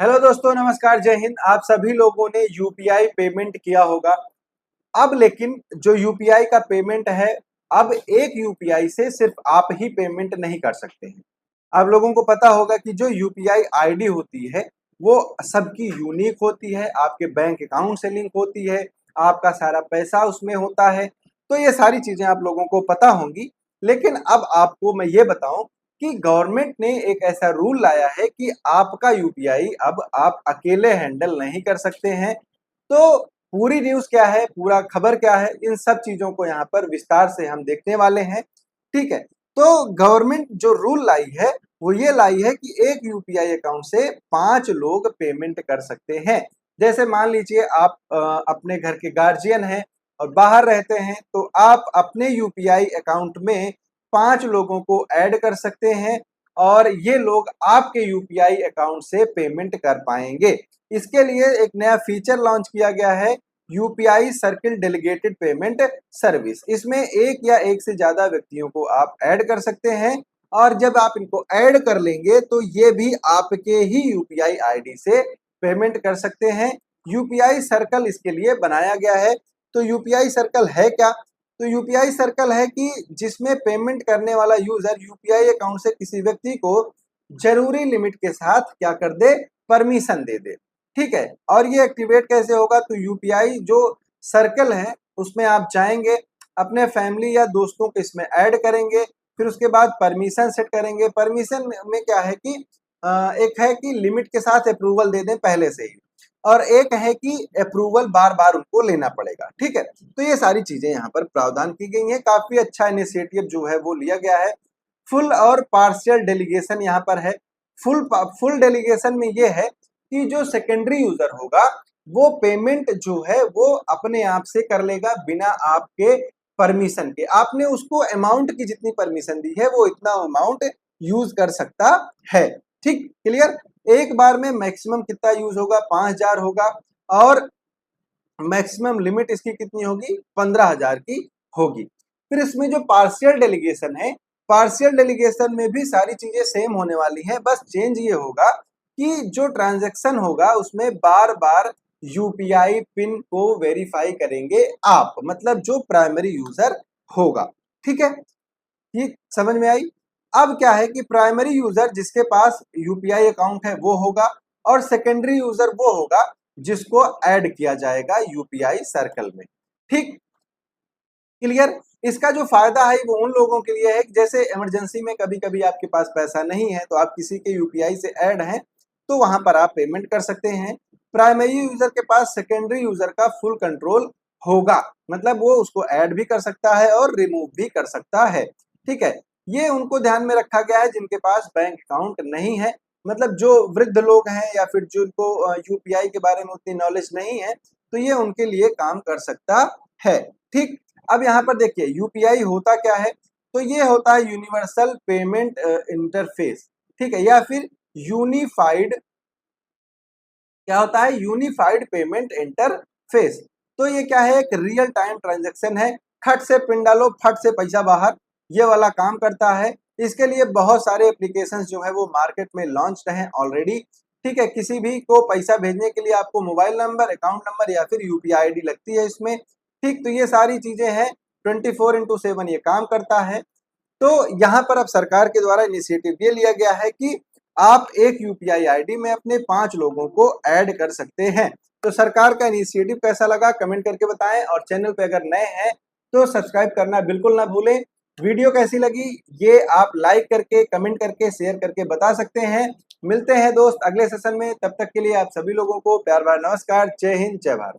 Hello दोस्तों, नमस्कार, जय हिंद। आप सभी लोगों ने यूपीआई पेमेंट किया होगा। अब लेकिन जो यूपीआई का पेमेंट है, अब एक यूपीआई से सिर्फ आप ही पेमेंट नहीं कर सकते हैं। आप लोगों को पता होगा कि जो यूपीआई आईडी होती है वो सबकी यूनिक होती है, आपके बैंक अकाउंट से लिंक होती है, आपका सारा पैसा उसमें होता है। तो ये सारी चीजें आप लोगों को पता होंगी। लेकिन अब आपको मैं ये बताऊं कि गवर्नमेंट ने एक ऐसा रूल लाया है कि आपका यूपीआई अब आप अकेले हैंडल नहीं कर सकते हैं। तो पूरी न्यूज़ क्या है, पूरा खबर क्या है, इन सब चीज़ों को यहाँ पर विस्तार से हम देखने वाले हैं, ठीक है? तो गवर्नमेंट जो रूल लाई है, वो ये लाई है कि एक यूपीआई अकाउंट से 5 लोग पेमेंट कर सकते हैं। जैसे मान लीजिए आप अपने घर के गार्जियन हैं और बाहर रहते हैं, तो आप अपने यूपीआई अकाउंट में 5 लोगों को ऐड कर सकते हैं और ये लोग आपके यूपीआई अकाउंट से पेमेंट कर पाएंगे। इसके लिए एक नया फीचर लॉन्च किया गया है, UPI circle delegated payment service. इसमें एक या एक से ज्यादा व्यक्तियों को आप ऐड कर सकते हैं और जब आप इनको ऐड कर लेंगे तो ये भी आपके ही यूपीआई आईडी से पेमेंट कर सकते हैं। यूपीआई सर्कल इसके लिए बनाया गया है। तो यूपीआई सर्कल है क्या? तो यूपीआई सर्कल है कि जिसमें पेमेंट करने वाला यूजर यूपीआई अकाउंट से किसी व्यक्ति को जरूरी लिमिट के साथ क्या कर दे, परमिशन दे दे, ठीक है? और ये एक्टिवेट कैसे होगा? तो यूपीआई जो सर्कल है उसमें आप जाएंगे, अपने फैमिली या दोस्तों को इसमें ऐड करेंगे, फिर उसके बाद परमिशन सेट करेंगे। परमिशन में क्या है कि एक है कि लिमिट के साथ अप्रूवल दे दें पहले से ही, और एक है कि अप्रूवल बार बार उनको लेना पड़ेगा, ठीक है? तो ये सारी चीजें यहाँ पर प्रावधान की गई हैं। काफी अच्छा इनिशिएटिव जो है वो लिया गया है। फुल और पार्शियल डेलीगेशन यहाँ पर है। फुल डेलीगेशन में ये है कि जो सेकेंडरी यूजर होगा वो पेमेंट जो है वो अपने आप से कर लेगा बिना आपके परमिशन के। आपने उसको अमाउंट की जितनी परमिशन दी है वो इतना अमाउंट यूज कर सकता है, ठीक? क्लियर? एक बार में मैक्सिमम कितना यूज होगा? 5,000 होगा और मैक्सिमम लिमिट इसकी कितनी होगी? 15,000 की होगी। फिर इसमें जो पार्शियल डेलीगेशन है, पार्शियल डेलीगेशन में भी सारी चीजें सेम होने वाली हैं। बस चेंज ये होगा कि जो ट्रांजैक्शन होगा उसमें बार बार यूपीआई पिन को वेरीफाई करेंगे आप, मतलब जो प्राइमरी यूजर होगा, ठीक है? ठीक समझ में आई? अब क्या है कि प्राइमरी यूजर जिसके पास यूपीआई अकाउंट है वो होगा और सेकेंडरी यूजर वो होगा जिसको ऐड किया जाएगा यूपीआई सर्कल में, ठीक? क्लियर? इसका जो फायदा है वो उन लोगों के लिए है कि जैसे इमरजेंसी में कभी कभी आपके पास पैसा नहीं है तो आप किसी के यूपीआई से ऐड हैं तो वहां पर आप पेमेंट कर सकते हैं। प्राइमरी यूजर के पास सेकेंडरी यूजर का फुल कंट्रोल होगा, मतलब वो उसको ऐड भी कर सकता है और रिमूव भी कर सकता है, ठीक है? ये उनको ध्यान में रखा गया है जिनके पास बैंक अकाउंट नहीं है, मतलब जो वृद्ध लोग हैं या फिर जिनको यूपीआई के बारे में उतनी नॉलेज नहीं है, तो ये उनके लिए काम कर सकता है, ठीक? अब यहाँ पर देखिए यूपीआई होता क्या है? तो ये होता है यूनिवर्सल पेमेंट इंटरफेस, ठीक है? या फिर यूनिफाइड, क्या होता है? Unified payment interface. तो ये क्या है? एक रियल टाइम ट्रांजैक्शन है, खट से पिन डालो फट से पैसा बाहर, ये वाला काम करता है। इसके लिए बहुत सारे एप्लीकेशंस जो है वो मार्केट में लॉन्च हैं ऑलरेडी, ठीक है? किसी भी को पैसा भेजने के लिए आपको मोबाइल नंबर, अकाउंट नंबर या फिर यूपीआई आईडी लगती है इसमें, ठीक? तो ये सारी चीजें हैं, 24/7 ये काम करता है। तो यहाँ पर अब सरकार के द्वारा इनिशिएटिव ये लिया गया है कि आप एक यूपीआई आईडी में अपने 5 लोगों को ऐड कर सकते हैं। तो सरकार का इनिशिएटिव कैसा लगा कमेंट करके बताएं और चैनल पे अगर नए हैं तो सब्सक्राइब करना बिल्कुल ना भूलें। वीडियो कैसी लगी ये आप लाइक करके, कमेंट करके, शेयर करके बता सकते हैं। मिलते हैं दोस्त अगले सेशन में, तब तक के लिए आप सभी लोगों को प्यार भरा नमस्कार। जय हिंद, जय भारत।